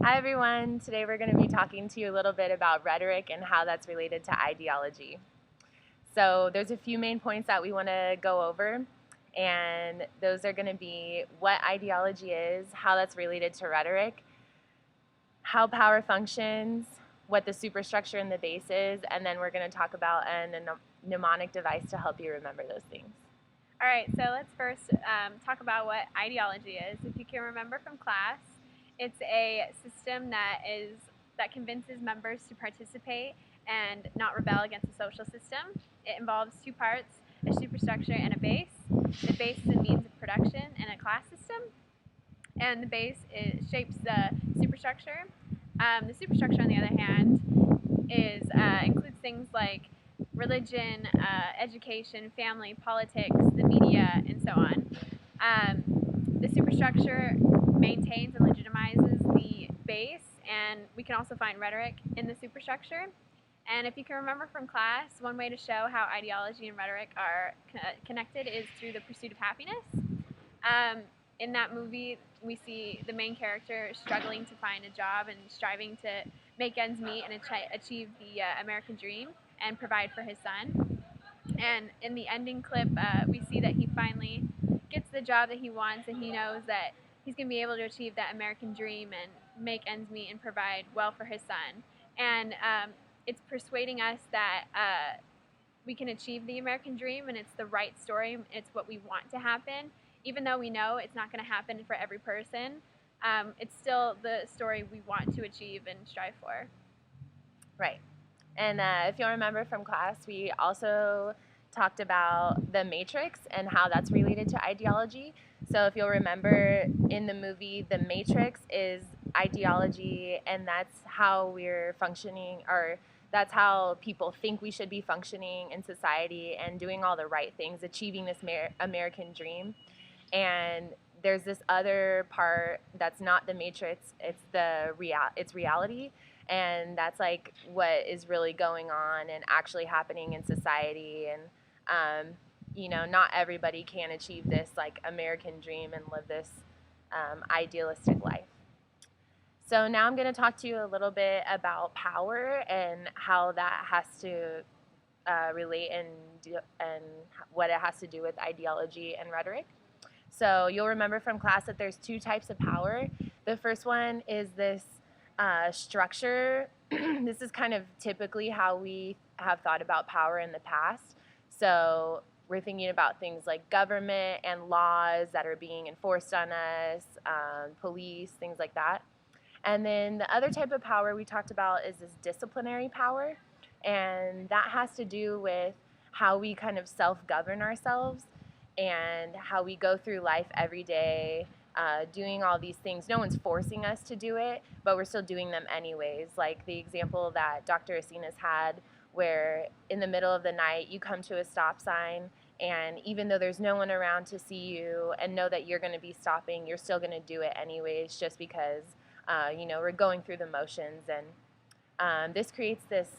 Hi everyone, today we're going to be talking to you a little bit about rhetoric and how that's related to ideology. So there's a few main points that we want to go over, and those are going to be what ideology is, how that's related to rhetoric, how power functions, what the superstructure and the base is, and then we're going to talk about a mnemonic device to help you remember those things. All right, so let's first talk about what ideology is. If you can remember from class, it's a system that convinces members to participate and not rebel against the social system. It involves two parts, a superstructure and a base. The base is a means of production and a class system, and the base shapes the superstructure. The superstructure, on the other hand, includes things like religion, education, family, politics, the media, and so on. The superstructure maintains and legitimizes the base, and we can also find rhetoric in the superstructure. And if you can remember from class, one way to show how ideology and rhetoric are connected is through the pursuit of happiness. In that movie, we see the main character struggling to find a job and striving to make ends meet and achieve the American dream and provide for his son. And in the ending clip, we see that he finally gets the job that he wants, and he knows that he's going to be able to achieve that American dream and make ends meet and provide well for his son. And it's persuading us that we can achieve the American dream, and it's the right story. It's what we want to happen. Even though we know it's not going to happen for every person, it's still the story we want to achieve and strive for. Right. And if you'll remember from class, we also talked about the matrix and how that's related to ideology. So if you'll remember in the movie, the matrix is ideology, and that's how we're functioning, or that's how people think we should be functioning in society and doing all the right things, achieving this American dream. And there's this other part that's not the matrix, it's reality. And that's like what is really going on and actually happening in society. And not everybody can achieve this like American dream and live this idealistic life. So now I'm going to talk to you a little bit about power and how that has to relate and what it has to do with ideology and rhetoric. So you'll remember from class that there's two types of power. The first one is this structure. This is kind of typically how we have thought about power in the past. So we're thinking about things like government and laws that are being enforced on us, police, things like that. And then the other type of power we talked about is this disciplinary power. And that has to do with how we kind of self-govern ourselves and how we go through life every day, doing all these things. No one's forcing us to do it, but we're still doing them anyways. Like the example that Dr. Asina's had, where in the middle of the night you come to a stop sign, and even though there's no one around to see you and know that you're going to be stopping, you're still going to do it anyways, just because we're going through the motions. And this creates this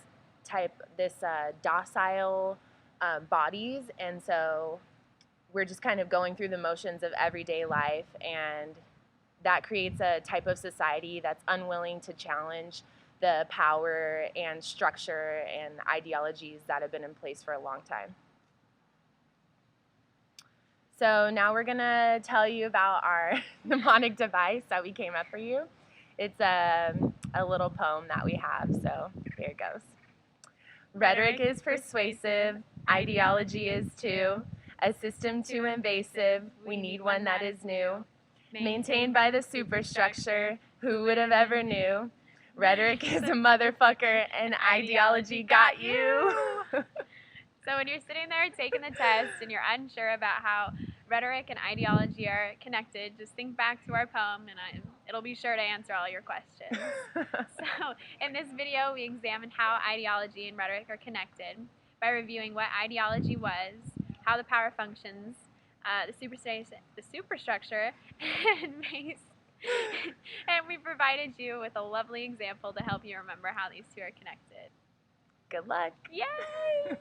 docile bodies, and so we're just kind of going through the motions of everyday life, and that creates a type of society that's unwilling to challenge the power and structure and ideologies that have been in place for a long time. So now we're going to tell you about our mnemonic device that we came up for you. It's a little poem that we have, so here it goes. Rhetoric is persuasive, ideology is too. A system too invasive, we need one that is new. Maintained by the superstructure, who would have ever knew? Rhetoric is a motherfucker, and ideology got you. So when you're sitting there taking the test and you're unsure about how rhetoric and ideology are connected, just think back to our poem, and it'll be sure to answer all your questions. So in this video, we examined how ideology and rhetoric are connected by reviewing what ideology was, how the power functions, the superstructure, and base. And we provided you with a lovely example to help you remember how these two are connected. Good luck. Yay!